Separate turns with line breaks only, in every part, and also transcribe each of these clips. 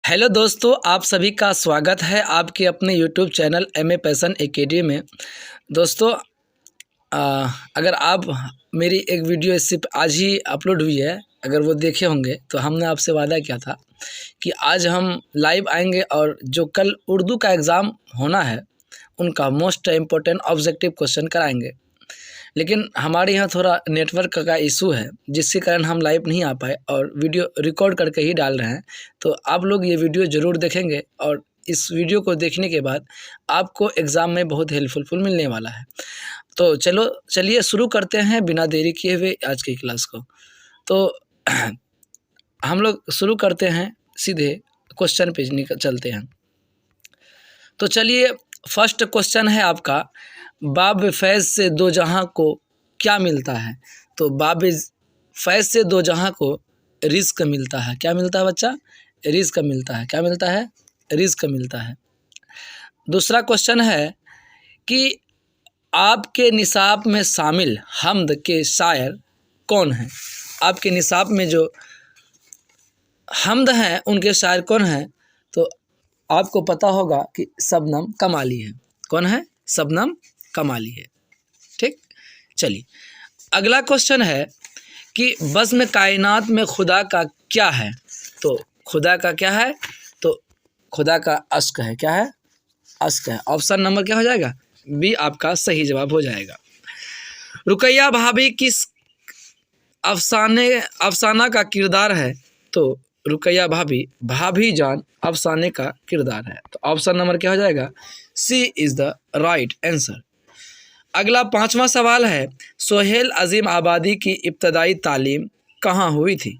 Hello दोस्तों, आप सभी का स्वागत है आपके अपने YouTube channel M A passion academy में। दोस्तों, अगर आप मेरी एक वीडियो इससे आज ही अपलोड हुई है, अगर वो देखे होंगे तो हमने आपसे वादा किया था कि आज हम लाइव आएंगे और जो कल उर्दू का एग्ज़ाम होना है उनका मोस्ट इम्पोर्टेंट ऑब्जेक्टिव क्वेश्चन कराएंगे। लेकिन हमारे यहाँ थोड़ा नेटवर्क का इशू है, जिसके कारण हम लाइव नहीं आ पाए और वीडियो रिकॉर्ड करके ही डाल रहे हैं। तो आप लोग ये वीडियो ज़रूर देखेंगे और इस वीडियो को देखने के बाद आपको एग्ज़ाम में बहुत हेल्पफुल मिलने वाला है। तो चलिए शुरू करते हैं बिना देरी किए हुए आज की क्लास को। तो हम लोग शुरू करते हैं, सीधे क्वेश्चन पे चलते हैं। तो चलिए, फर्स्ट क्वेश्चन है आपका, बाब फैज़ से दो जहां को क्या मिलता है? तो बाब फैज़ से दो जहां को रिज़्क़ मिलता है। क्या मिलता है बच्चा? रिज़्क़ मिलता है। क्या मिलता है? रिज़्क़ मिलता है। दूसरा क्वेश्चन है कि आपके निसाब में शामिल हम्द के शायर कौन हैं? आपके निसाब में जो हम्द हैं उनके शायर कौन हैं? तो आपको पता होगा कि शबनम कमाली है। कौन है? शबनम कमाली है। ठीक, चलिए अगला क्वेश्चन है कि बज़्म कायनात में खुदा का क्या है? तो खुदा का क्या है? तो खुदा का अश्क है। क्या है? अश्क है। ऑप्शन नंबर क्या हो जाएगा? बी आपका सही जवाब हो जाएगा। रुकैया भाभी किस अफसाना का किरदार है? तो रुकैया भाभी भाभी जान अफसाने का किरदार है। तो ऑप्शन नंबर क्या हो जाएगा? सी इज़ द राइट आंसर। अगला पांचवा सवाल है, सोहेल अजीम आबादी की इब्तदाई तालीम कहाँ हुई थी?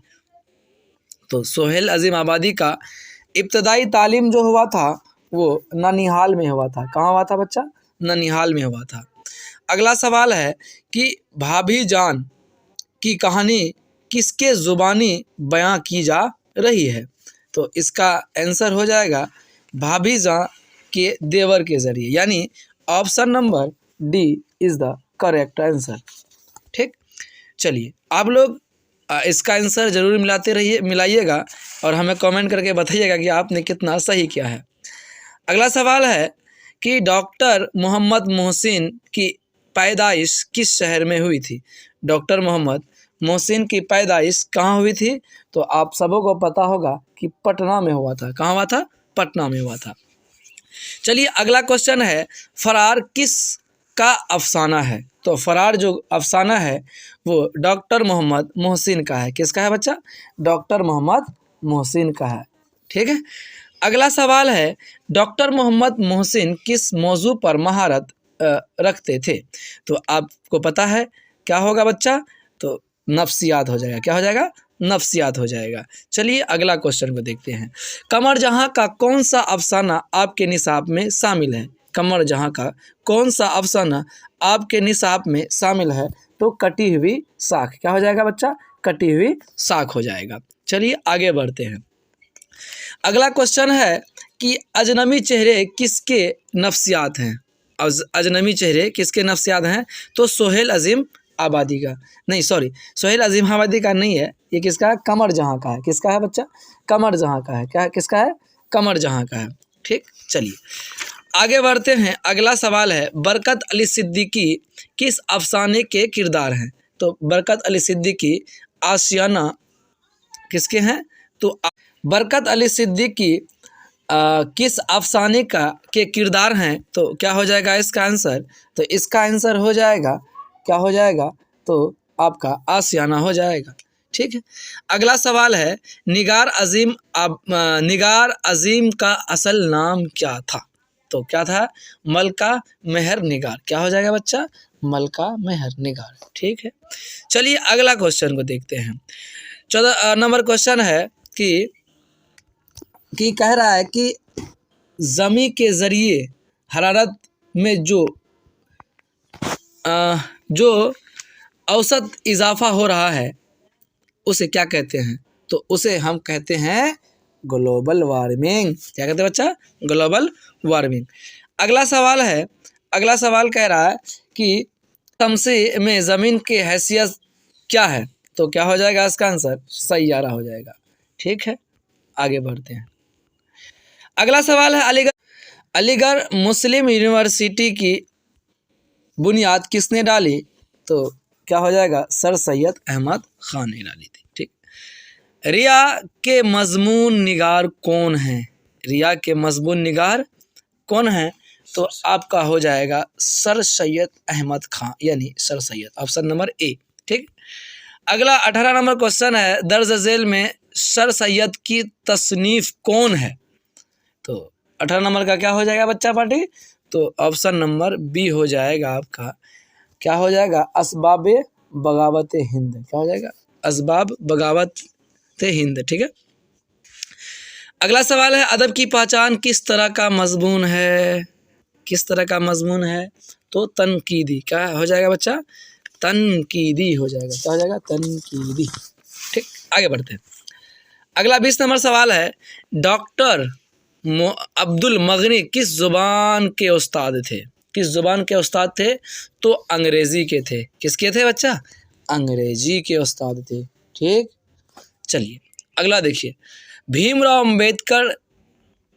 तो सोहेल अजीम आबादी का इब्तदाई तालीम जो हुआ था वो ननिहाल में हुआ था। कहाँ हुआ था बच्चा? ननिहाल में हुआ था। अगला सवाल है कि भाभी जान की कहानी किसके ज़ुबानी बयां की जा रही है? तो इसका आंसर हो जाएगा भाभी जान के देवर के ज़रिए, यानी option number D is the correct answer. ठीक, चलिए आप लोग इसका आंसर ज़रूर मिलाइएगा और हमें कमेंट करके बताइएगा कि आपने कितना सही किया है। अगला सवाल है कि डॉक्टर मोहम्मद मोहसिन की पैदाइश किस शहर में हुई थी? डॉक्टर मोहम्मद मोहसिन की पैदाइश कहाँ हुई थी? तो आप सबों को पता होगा कि पटना में हुआ था। कहाँ हुआ था? पटना में हुआ था। चलिए अगला क्वेश्चन है, फरार किस का अफसाना है? तो फरार जो अफसाना है वो डॉक्टर मोहम्मद मोहसिन का है। किसका है बच्चा? डॉक्टर मोहम्मद मोहसिन का है। ठीक है, अगला सवाल है, डॉक्टर मोहम्मद मोहसिन किस मौजू पर महारत रखते थे? तो आपको पता है क्या होगा बच्चा? तो नफ्सियात हो जाएगा। क्या हो जाएगा? नफ्सियात हो जाएगा। चलिए अगला क्वेश्चन को देखते हैं, कमर जहां का कौन सा अफसाना आपके निसाब में शामिल है? कमर जहां का कौन सा अफसाना आपके निसाब में शामिल है? तो कटी हुई साख। क्या हो जाएगा बच्चा? कटी हुई साख हो जाएगा। चलिए आगे बढ़ते हैं। अगला क्वेश्चन है कि अजनबी चेहरे किसके नफ्सियात हैं? अजनबी चेहरे किसके नफ्सियात हैं? तो सोहेल अजीम आबादी का, नहीं सॉरी, सोहेल अजीम आबादी का नहीं है, ये किसका है? कमर जहां का है। किसका है बच्चा? कमर जहां का है। क्या है? किसका है? कमर जहां का है। ठीक, चलिए आगे बढ़ते हैं। अगला सवाल है, बरकत अली सिद्दीकी किस अफसाने के किरदार हैं? तो बरकत अली सिद्दीकी आशियाना किसके हैं? तो बरकत अली सिद्दीकी किस अफसाने के किरदार हैं? तो क्या हो जाएगा इसका आंसर? तो इसका आंसर हो जाएगा, क्या हो जाएगा? तो आपका आशियाना हो जाएगा। ठीक है, अगला सवाल है, निगार अजीम का असल नाम क्या था? तो क्या था? मलका मेहर निगार। क्या हो जाएगा बच्चा? मलका मेहर निगार। ठीक है, चलिए अगला क्वेश्चन को देखते हैं। 14 नंबर क्वेश्चन है कि कह रहा है कि ज़मी के ज़रिए हरारत में जो औसत इजाफा हो रहा है उसे क्या कहते हैं? तो उसे हम कहते हैं ग्लोबल वार्मिंग। क्या कहते हैं बच्चा? Global warming. अगला सवाल है, अगला सवाल कह रहा है कि शमसी में ज़मीन की हैसियत क्या है? तो क्या हो जाएगा इसका आंसर? सैयारा हो जाएगा। ठीक है, आगे बढ़ते हैं। अगला सवाल है अलीगढ़ मुस्लिम यूनिवर्सिटी की बुनियाद किसने डाली? तो क्या हो जाएगा? सर सैयद अहमद खान ने डाली थी। ठीक। रिया के मजमून निगार कौन है? रिया के मजमून निगार कौन है? तो आपका हो जाएगा सर सैयद अहमद खान, यानी sir Syed, option number A. ठीक। अगला 18 नंबर क्वेश्चन है, दर्ज झेल में सर सैयद की तसनीफ कौन है? तो 18 नंबर का क्या हो जाएगा बच्चा पार्टी? तो ऑप्शन नंबर बी हो जाएगा आपका, क्या हो जाएगा? असबाब बगावत हिंद। क्या हो जाएगा? असबाब बगावत हिंद। ठीक है। अगला सवाल है, अदब की पहचान किस तरह का मजमून है? किस तरह का मजमून है? तो तनकीदी। क्या हो जाएगा बच्चा? तनकीदी हो जाएगा। क्या हो जाएगा? तनकीदी। ठीक। आगे बढ़ते हैं। अगला 20 नंबर सवाल है, डॉक्टर अब्दुल मगनी किस जुबान के उस्ताद थे? किस जुबान के उस्ताद थे? तो अंग्रेजी के थे। किसके थे बच्चा? अंग्रेजी के उस्ताद थे। ठीक। चलिए अगला देखिए,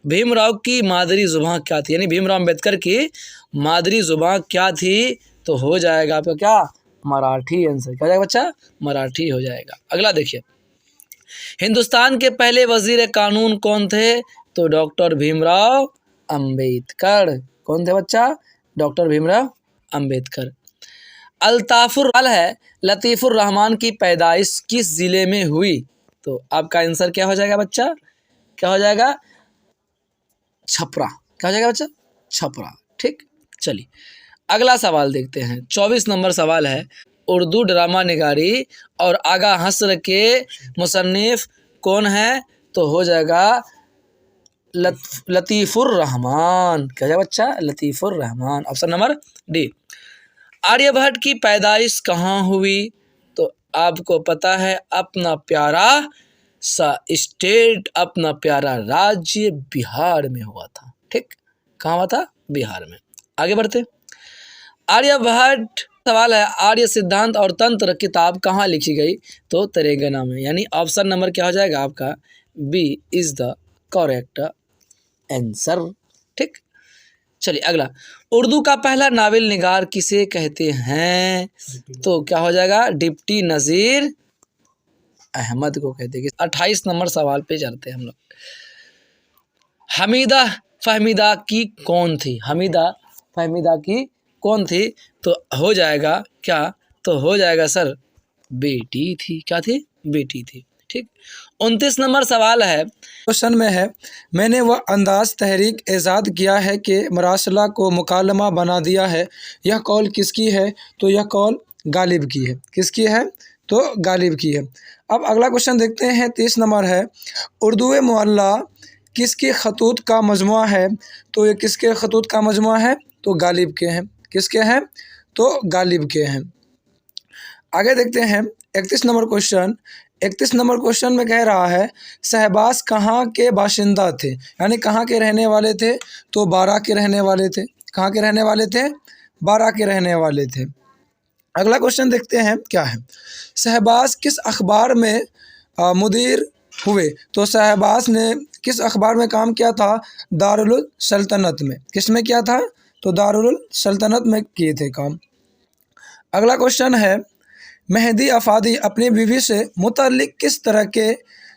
भीमराव की मादरी जुबान क्या थी? यानी भीमराव अम्बेडकर की मादरी जुबान क्या थी? तो हो जाएगा आपका क्या? मराठी। आंसर क्या हो जाएगा बच्चा? मराठी हो जाएगा। अगला देखिए, हिंदुस्तान के पहले वजीर कानून कौन थे? तो डॉक्टर भीमराव अंबेडकर। कौन थे बच्चा? डॉक्टर भीमराव अंबेडकर। अल्ताफुर है, लतीफ़ुर रहमान की पैदाइश किस जिले में हुई? तो आपका आंसर क्या हो जाएगा बच्चा? क्या हो जाएगा? छपरा। क्या हो जाएगा बच्चा? छपरा। ठीक। चलिए अगला सवाल देखते हैं। 24 नंबर सवाल है, उर्दू ड्रामा निगारी और आगा हस्र के मुसन्निफ कौन है? तो हो जाएगा लतीफ़ुर रहमान। क्या है बच्चा? Latifur Rahman, option number D. Aryabhatta की पैदाइश कहाँ हुई? तो आपको पता है, अपना प्यारा सा स्टेट, अपना प्यारा राज्य बिहार में हुआ था। ठीक। कहाँ हुआ था? बिहार में। आगे बढ़ते। आर्यभट्ट सवाल है, आर्य सिद्धांत और तंत्र किताब कहाँ लिखी गई? तो तेलंगाना में, यानी ऑप्शन नंबर क्या हो जाएगा आपका? B is the correct answer. ठीक। चलिए अगला, उर्दू का पहला नावल निगार किसे कहते हैं? तो क्या हो जाएगा? डिप्टी नज़ीर अहमद को कहते हैं। 28 नंबर सवाल पे चलते हैं हम लोग। हमीदा फहमीदा की कौन थी? हमीदा फहमीदा की कौन थी? तो हो जाएगा क्या? तो हो जाएगा सर बेटी थी। क्या थी? बेटी थी। ठीक। 29 नंबर सवाल है, क्वेश्चन में है, मैंने वह अंदाज तहरीक ईजाद किया है कि मरासला को मुकालमा बना दिया है, यह कौल किसकी है? तो यह कौल गालिब की है। किसकी है? तो गालिब की है। अब अगला क्वेश्चन देखते हैं। 30 नंबर है, उर्दू मुअल्ला किसके खतूत का मजमुआ है? तो ये किसके खतूत का मजमुआ है? तो गालिब के हैं। किसके हैं? तो गालिब के हैं। आगे देखते हैं 31 नंबर क्वेश्चन। 31 नंबर क्वेश्चन में कह रहा है, शहबाज कहाँ के बाशिंदा थे? यानी कहाँ के रहने वाले थे? तो बारा के रहने वाले थे। कहाँ के रहने वाले थे? बारा के रहने वाले थे। अगला क्वेश्चन देखते हैं क्या है, शहबाज किस अखबार में मुदीर हुए? तो शहबाज ने किस अखबार में काम किया था? दारुल सल्तनत में। किस में किया था? तो दारुल सल्तनत में किए थे काम। अगला क्वेश्चन है, मेहदी अफादी अपनी बीवी से मुतल्लिक किस तरह के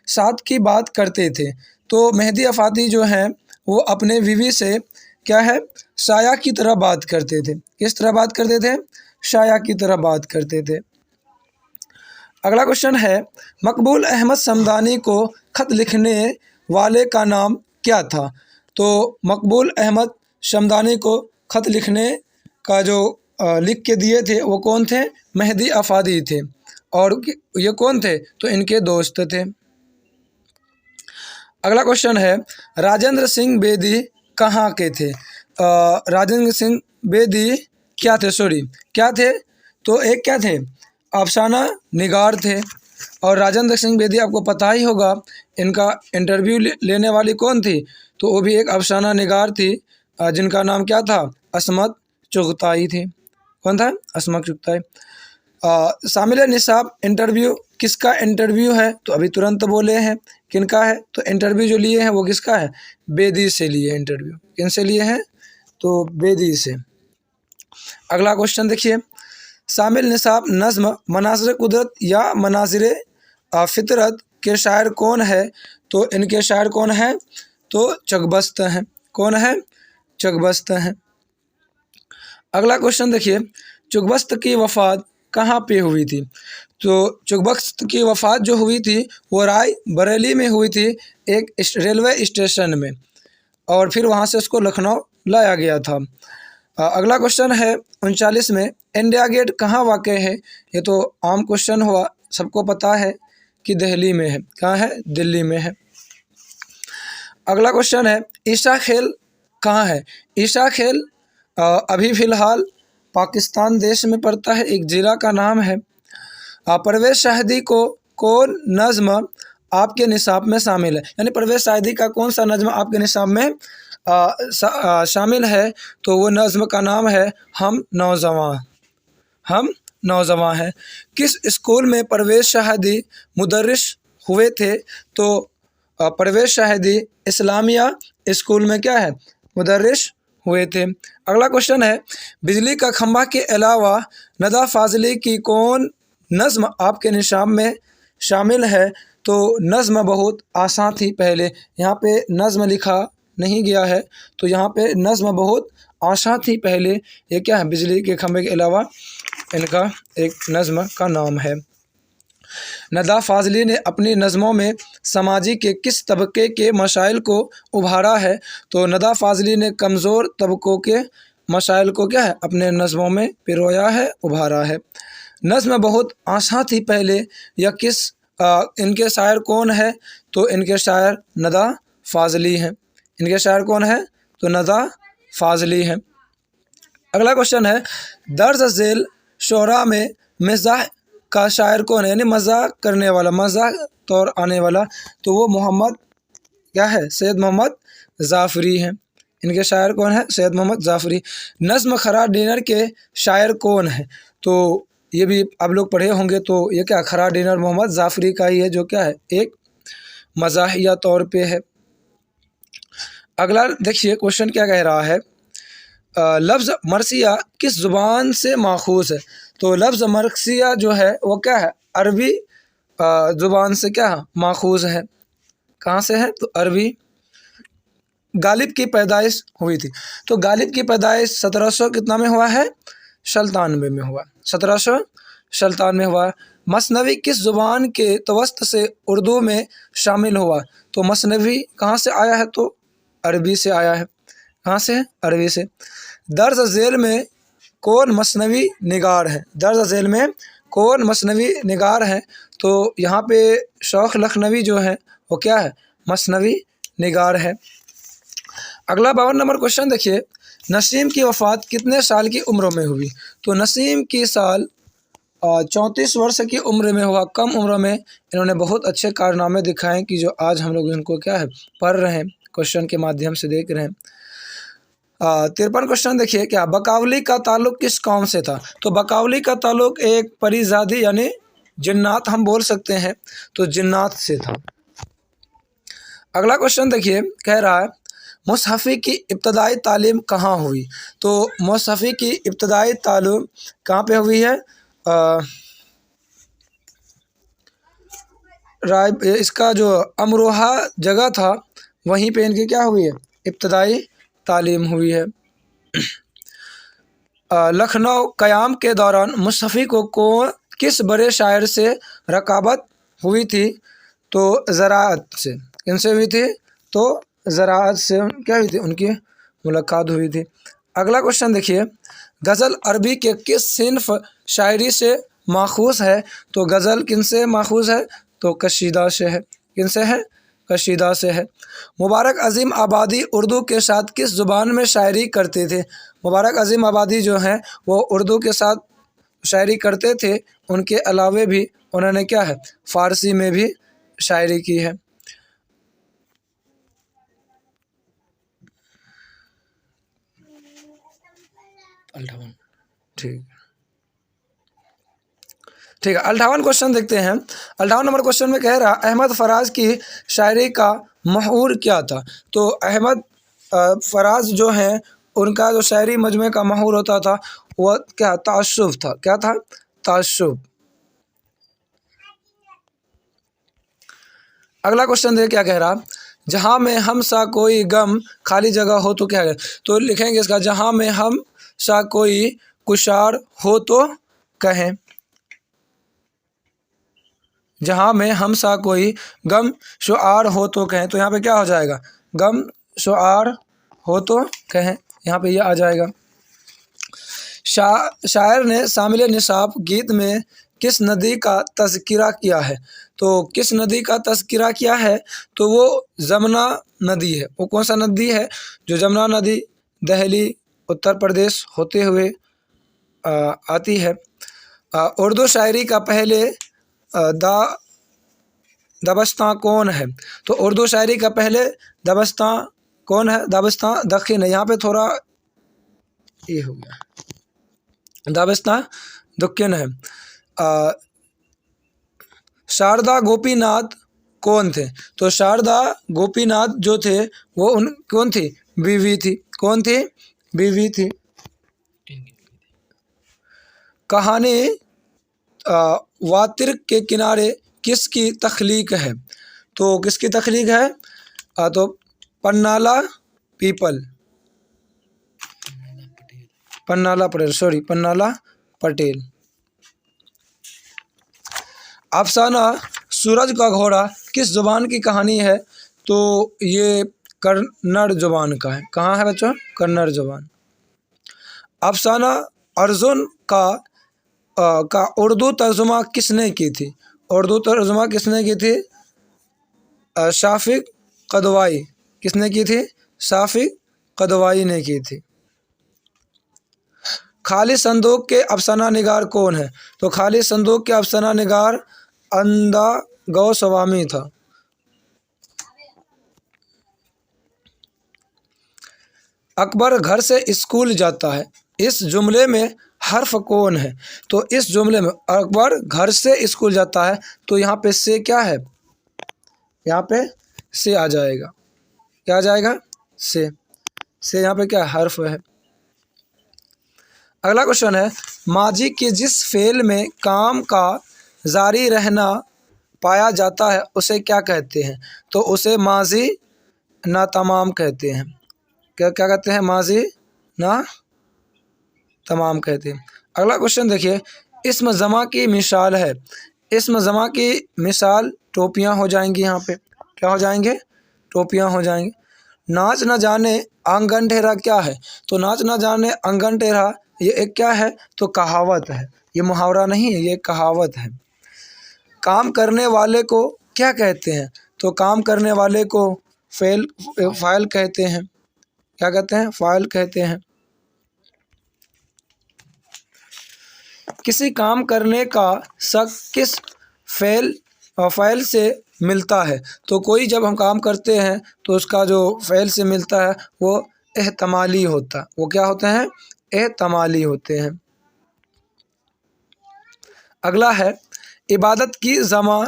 साथ की बात करते थे? तो मेहदी अफादी जो हैं वो अपने बीवी से क्या है? शाया की तरह बात करते थे। किस तरह बात करते थे? शाया की तरह बात करते थे। अगला क्वेश्चन है, मकबूल अहमद समदानी को खत लिखने वाले का नाम क्या था? तो मकबूल अहमद समदानी को खत लिखने का जो लिख के दिए थे वो कौन थे? मेहदी अफादी थे। और ये कौन थे? तो इनके दोस्त थे। अगला क्वेश्चन है, राजेंद्र सिंह बेदी कहाँ के थे? राजेंद्र सिंह बेदी क्या थे? क्या थे? तो एक क्या थे? अफसाना निगार थे। और राजेंद्र सिंह बेदी आपको पता ही होगा, इनका इंटरव्यू लेने वाली कौन थी? तो वो भी एक अफसाना निगार थी, जिनका नाम क्या था? असमत चुगताई थी। कौन था? असमत चुगताई। शामिल निसाब इंटरव्यू किसका इंटरव्यू है, तो अभी तुरंत बोले हैं किनका है, तो इंटरव्यू जो लिए हैं वो किसका है, बेदी से लिए इंटरव्यू। किन से लिए हैं, तो बेदी से। अगला क्वेश्चन देखिए, शामिल निसाब नज़्म मनाज़िर कुदरत या मनाज़िर फितरत के शायर कौन है, तो इनके शायर कौन है, तो चकबस्त हैं। कौन है, चकबस्त हैं। अगला क्वेश्चन देखिए, चुगबस्त की वफ़ात कहाँ पे हुई थी, तो चुगबस्त की वफ़ात जो हुई थी वो राय बरेली में हुई थी, एक रेलवे स्टेशन में, और फिर वहाँ से उसको लखनऊ लाया गया था। अगला क्वेश्चन है 39 में, इंडिया गेट कहाँ वाक़ है, ये तो आम क्वेश्चन हुआ, सबको पता है कि दिल्ली में है। कहाँ है, दिल्ली में है। अगला क्वेश्चन है, ईशा खेल कहाँ है, ईशा खेल अभी फ़िलहाल पाकिस्तान देश में पड़ता है, एक ज़िला का नाम है। परवेज़ शाहिदी को कौन नज़्म आपके निसाब में शामिल है, यानी परवेज़ शाहिदी का कौन सा नज़्म आपके निसाब में शामिल है, तो वो नज़्म का नाम है हम नौजवां। हम नौजवां हैं। किस स्कूल में परवेज़ शाहिदी मुदर्रिस हुए थे, तो परवेज़ शाहिदी इस्लामिया स्कूल में क्या है, मुदर्रिस हुए थे। अगला क्वेश्चन है, बिजली का खंभा के अलावा नदा फाजली की कौन नज़्म आपके निशाब में शामिल है, तो नज़्म बहुत आसान थी। पहले यहाँ पे नज़्म लिखा नहीं गया है, तो यहाँ पे नज़्म बहुत आसान थी पहले। ये क्या है, बिजली के खंभे के अलावा इनका एक नज़्म का नाम है। नदा फाजली ने अपनी नज़मों में समाजी के किस तबके के मसाइल को उभारा है, तो नदा फाजली ने कमज़ोर तबकों के मसाइल को क्या है, अपने नज़मों में पिरोया है, उभारा है। नज़्म बहुत आसान थी पहले, या किस इनके शायर कौन है, तो इनके शायर नदा फाजली हैं। इनके शायर कौन है, तो नदा फाजली हैं। अगला क्वेश्चन है, दर्ज झेल शोरा में मिज़ाह का शायर कौन है, यानी मजाक करने वाला, मजाक तौर आने वाला, तो वो मोहम्मद क्या है, सैयद मोहम्मद जाफ़री हैं। इनके शायर कौन है, सैयद मोहम्मद जाफ़री। नज़्म खरा डिनर के शायर कौन है, तो ये भी आप लोग पढ़े होंगे, तो ये क्या, खरा डिनर मोहम्मद जाफ़री का ही है, जो क्या है, एक मज़ाहिया तौर पे है। अगला देखिए क्वेश्चन क्या कह रहा है, लफ्ज़ मरसिया किस ज़ुबान से माखूज़ है, तो लफ्ज़ मरसिया जो है वो क्या है, अरबी ज़ुबान से क्या है, माखूज़ है। कहाँ से है, तो अरबी। गालिब की पैदाइश हुई थी, तो गालिब की पैदाइश 1700 कितना में हुआ है, 97 में हुआ, 1797 में हुआ। मसनवी किस ज़ुबान के तवस्त से उर्दू में शामिल हुआ, तो मसनवी कहाँ से आया है, तो अरबी से आया है। कहाँ से है, अरबी से। दर्ज झेल में कौन मसनवी निगार है, दर्ज झेल में कौन मसनवी निगार है, तो यहाँ पे शौख लखनवी जो है वो क्या है, मसनवी निगार है। अगला 52 नंबर क्वेश्चन देखिए, नसीम की वफ़ात कितने साल की उम्र में हुई, तो नसीम की साल 34 वर्ष की उम्र में हुआ। कम उम्र में इन्होंने बहुत अच्छे कारनामे दिखाए कि जो आज हम लोग इनको क्या है, पढ़ रहे हैं, क्वेश्चन के माध्यम से देख रहे हैं। 53 क्वेश्चन देखिए, क्या बकावली का ताल्लुक किस कौम से था, तो बकावली का ताल्लुक एक परिजादी यानी जिन्नात हम बोल सकते हैं, तो जिन्नात से था। अगला क्वेश्चन देखिए, कह रहा है मुसहफ़ी की इब्तदाई तालीम कहाँ हुई, तो मुसहफ़ी की इब्तदाई तालीम कहाँ पे हुई है, राय इसका जो अमरोहा जगह था वहीं पे इनकी क्या हुई है, इब्तदाई तालीम हुई है। लखनऊ क़याम के दौरान मुसहफ़ी को किस बड़े शायर से रकाबत हुई थी, तो ज़राअत से। किनसे हुई थी, तो ज़राअत से क्या हुई थी, उनकी मुलाकात हुई थी। अगला क्वेश्चन देखिए, गज़ल अरबी के किस सिन्फ़ शायरी से माखूज़ है, तो गज़ल किन से माखूज़ है, तो कशीदा से है। किन से है, कशीदा से है। मुबारक अज़ीम आबादी उर्दू के साथ किस ज़ुबान में शायरी करते थे, मुबारक अज़ीम आबादी जो हैं वो उर्दू के साथ शायरी करते थे, उनके अलावे भी उन्होंने क्या है, फ़ारसी में भी शायरी की है। ठीक ठीक है, 58 क्वेश्चन देखते हैं। 58 नंबर क्वेश्चन में कह रहा अहमद फराज की शायरी का महूर क्या था। तो अहमद फराज जो हैं उनका जो शायरी मजमे का महूर होता था वह क्या ताअस्सुब था। क्या था? ताअस्सुब। अगला क्वेश्चन देख क्या कह रहा, जहाँ में हम सा कोई गम खाली जगह हो तो क्या है। तो लिखेंगे इसका, जहाँ में हम सा कोई कुशार हो तो कहें। जहाँ में हम सा कोई गम शुआर हो तो कहें। तो यहाँ पे क्या हो जाएगा, गम शुआर हो तो कहें, यहाँ पे ये आ जाएगा। शायर ने शामिल निसाब गीत में किस नदी का तज़किरा किया है। तो किस नदी का तज़किरा किया है, तो वो जमुना नदी है। वो कौन सा नदी है, जो जमुना नदी दिल्ली उत्तर प्रदेश होते हुए आती है। उर्दू शायरी का पहले दबस्तां कौन है। तो उर्दू शायरी का पहले दबस्तां कौन है, दबस्तां दखिन है। यहाँ पे थोड़ा ये हो गया, दबस्तां दक्खिन है। शारदा गोपीनाथ कौन थे। तो शारदा गोपीनाथ जो थे वो कौन थी, बीवी थी। कौन थी, बीवी थी। कहानी वातिर के किनारे किसकी तख्लीक है। तो किसकी तख्लीक है, तो पन्नाला पटेल। अफसाना सूरज का घोड़ा किस जुबान की कहानी है। तो ये कन्नड़ जुबान का है। कहाँ है बच्चों, कन्नड़ जुबान। अफसाना अर्जुन का उर्दू तर्जुमा किसने की थी। उर्दू तर्जुमा किसने की थी, शाफिक कदवाई। किसने की थी, शाफिक कदवाई ने की थी। खाली संदूक के अफसाना निगार कौन है। तो खाली संदूक के अफसाना निगार अंदा गोस्वामी था। अकबर घर से स्कूल जाता है, इस जुमले में हर्फ कौन है। तो इस जुमले में अकबर घर से स्कूल जाता है, तो यहाँ पे से क्या है, यहाँ पे से आ जाएगा। क्या आ जाएगा, से यहाँ पे क्या हर्फ है। अगला क्वेश्चन है, माजी के जिस फेल में काम का जारी रहना पाया जाता है उसे क्या कहते हैं। तो उसे माजी ना तमाम कहते हैं। क्या कहते हैं, माजी ना तमाम कहते हैं। अगला क्वेश्चन देखिए, इस्म जमा की मिसाल है। इस्म जमा की मिसाल टोपियाँ हो जाएंगी। यहाँ पे क्या हो जाएंगे, टोपियाँ हो जाएंगी। नाच न जाने आंगन टेढ़ा क्या है। तो नाच न जाने आंगन टेढ़ा ये एक क्या है, तो कहावत है। ये मुहावरा नहीं है, ये कहावत है। काम करने वाले को क्या कहते हैं। तो काम करने वाले को फाइल कहते हैं। क्या कहते हैं, फाइल कहते हैं। किसी काम करने का शक किस फ़ैल से मिलता है। तो कोई जब हम काम करते हैं तो उसका जो फ़ैल से मिलता है वो एहतमाली होता है। वो क्या होते हैं, एहतमाली होते हैं। अगला है, इबादत की जमा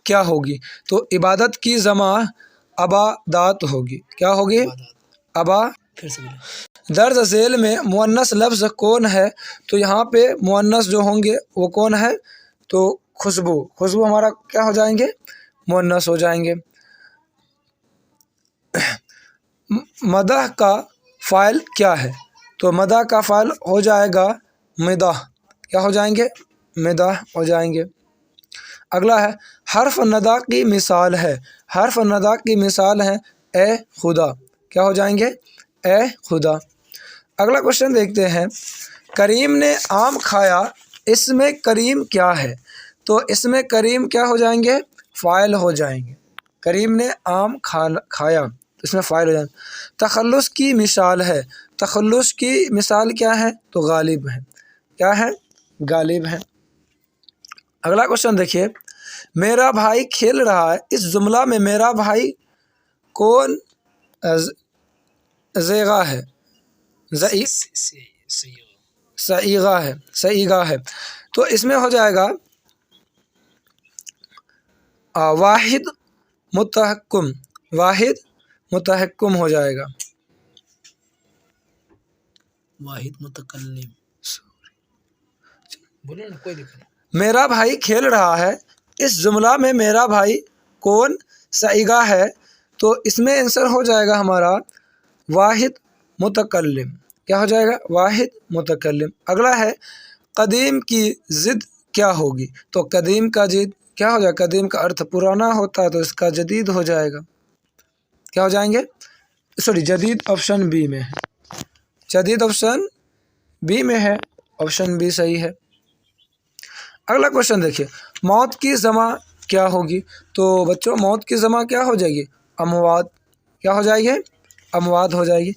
क्या होगी। तो इबादत की जमा अबादात होगी। क्या होगी, अबा। फिर से दर्ज झेल में मुअन्नस लफ्ज़ कौन है। तो यहाँ पे मुअन्नस जो होंगे वो कौन है, तो खुशबू। खुशबू हमारा क्या हो जाएंगे, मुअन्नस हो जाएंगे। मदह का फ़ाइल क्या है। तो मदह का फ़ाइल हो जाएगा मिदाह। क्या हो जाएंगे, मिदाह हो जाएंगे। अगला है, हर्फ नदा की मिसाल है। हर्फ नदा की मिसाल है ए खुदा। क्या हो जाएंगे, ए खुदा। अगला क्वेश्चन देखते हैं, करीम ने आम खाया, इसमें करीम क्या है। तो इसमें करीम क्या हो जाएंगे, फ़ाइल हो जाएंगे। करीम ने आम खाया, इसमें फ़ाइल हो जाएंगे। तखल्लुस की मिसाल है। तखल्लुस की मिसाल क्या है, तो गालिब है। क्या है, गालिब है। अगला क्वेश्चन देखिए, मेरा भाई खेल रहा है, इस जुमला में मेरा भाई कौन ज़ेगा है, सईगा है। तो इसमें हो जाएगा वाहिद मुतहक्कुम, वाहिद मुतहक्कुम हो जाएगा, वाहिद मुतकल्लिम, बोलो ना, कोई दिक्कत नहीं। मेरा भाई खेल रहा है, इस जुमला में मेरा भाई कौन सईगा है, तो इसमें आंसर हो जाएगा हमारा वाहिद मुतकल्लिम। क्या हो जाएगा? वाहिद मुतकल्लिम। अगला है कदीम की ज़िद क्या होगी, तो कदीम का जिद क्या हो जाएगा? कदीम का अर्थ पुराना होता है, तो इसका जदीद हो जाएगा। क्या हो जाएंगे? सॉरी, जदीद ऑप्शन बी में है, जदीद ऑप्शन बी में है, ऑप्शन बी सही है। अगला क्वेश्चन देखिए, मौत की जमा क्या होगी, तो बच्चों मौत की जमा क्या हो जाएगी? अमवात। क्या हो जाएगी? अमवात हो जाएगी।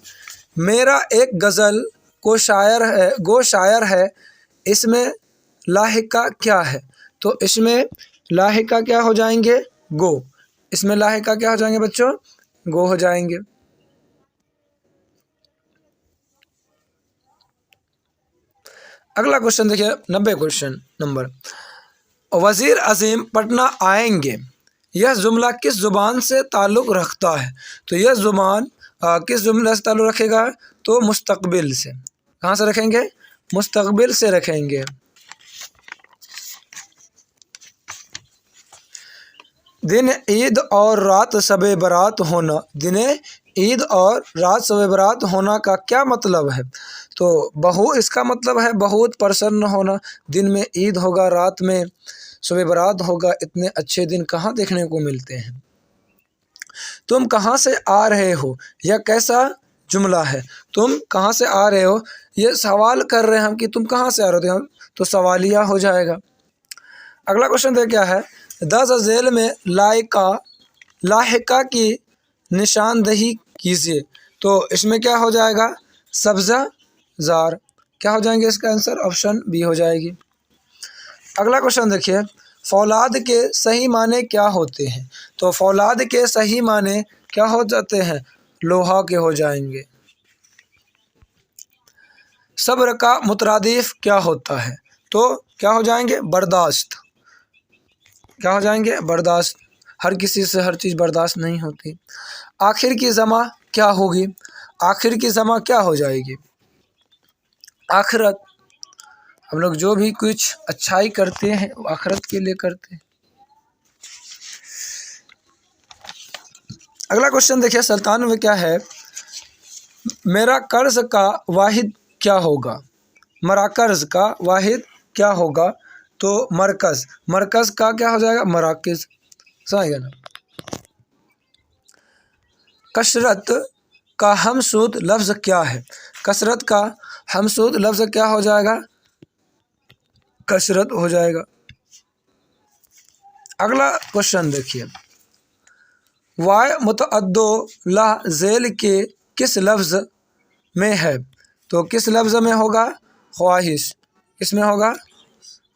मेरा एक गज़ल गो शायर है, इसमें लाहिका क्या है, तो इसमें लाहिका क्या हो जाएंगे? गो। इसमें लाहिका क्या हो जाएंगे बच्चों? गो हो जाएंगे। अगला क्वेश्चन देखिए, 90 क्वेश्चन नंबर, वज़ीर अजीम पटना आएंगे, यह जुमला किस ज़ुबान से ताल्लुक़ रखता है, तो यह ज़ुबान किस जुमले से ताल्लुक़ रखेगा, तो मुस्तकबिल से। कहाँ से रखेंगे? मुस्तकबिल से रखेंगे। दिन ईद और रात शब बारात होना, दिन ईद और रात शब बारात होना का क्या मतलब है, तो इसका मतलब है बहुत प्रसन्न होना। दिन में ईद होगा, रात में शब बारात होगा, इतने अच्छे दिन कहाँ देखने को मिलते हैं। तुम कहाँ से आ रहे हो, यह कैसा जुमला है, तुम कहाँ से आ रहे हो, ये सवाल कर रहे हैं हम कि तुम कहाँ से आ रहे हो, तो सवालिया हो जाएगा। अगला क्वेश्चन देख क्या है, 10 झेल में लाहिका की निशानदही कीजिए, तो इसमें क्या हो जाएगा? सब्ज़ा जार। क्या हो जाएंगे इसका आंसर? ऑप्शन बी हो जाएगी। अगला क्वेश्चन देखिए, फौलाद के सही माने क्या होते हैं, तो फौलाद के सही माने क्या हो जाते हैं? लोहा के हो जाएंगे। सब्र का मुतरादिफ क्या होता है, तो क्या हो जाएंगे? बर्दाश्त। क्या हो जाएंगे? बर्दाश्त। हर किसी से हर चीज़ बर्दाश्त नहीं होती। आखिर की जमा क्या होगी, आखिर की जमा क्या हो जाएगी? आखिरत। हम लोग जो भी कुछ अच्छाई करते हैं वो आखिरत के लिए करते हैं। अगला क्वेश्चन देखिए, 97 क्या है, मेरा कर्ज का वाहिद क्या होगा, मेरा कर्ज का वाहिद क्या होगा, तो मरकज़। मरकज़ का क्या हो जाएगा? मराकिज़। समझ ना। कसरत का हमसूद लफ्ज़ क्या है, कसरत का हमसूद लफ्ज़ क्या हो जाएगा? कसरत हो जाएगा। अगला क्वेश्चन देखिए, वाय मुतअद्दो ला झेल के किस लफ्ज़ में है, तो किस लफ्ज़ में होगा? ख्वाहिश। किसमें होगा?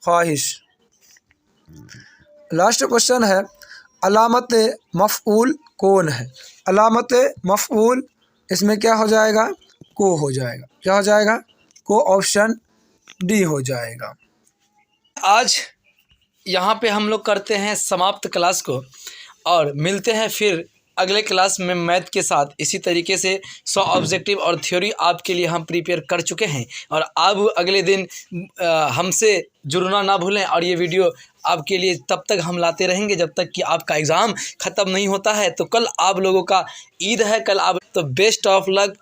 ख्वाहिश। लास्ट क्वेश्चन है, अलामत मफ़ऊल कौन है, अलामत मफ़ऊल इसमें क्या हो जाएगा? को हो जाएगा। क्या हो जाएगा? को। ऑप्शन डी हो जाएगा। आज यहाँ पे हम लोग करते हैं समाप्त क्लास को, और मिलते हैं फिर अगले क्लास में मैथ के साथ। इसी तरीके से 100 ऑब्जेक्टिव और थ्योरी आपके लिए हम प्रिपेयर कर चुके हैं, और अब अगले दिन हमसे जुड़ना ना भूलें, और ये वीडियो आपके लिए तब तक हम लाते रहेंगे जब तक कि आपका एग्ज़ाम ख़त्म नहीं होता है। तो कल आप लोगों का ईद है, कल आप, तो बेस्ट ऑफ लक।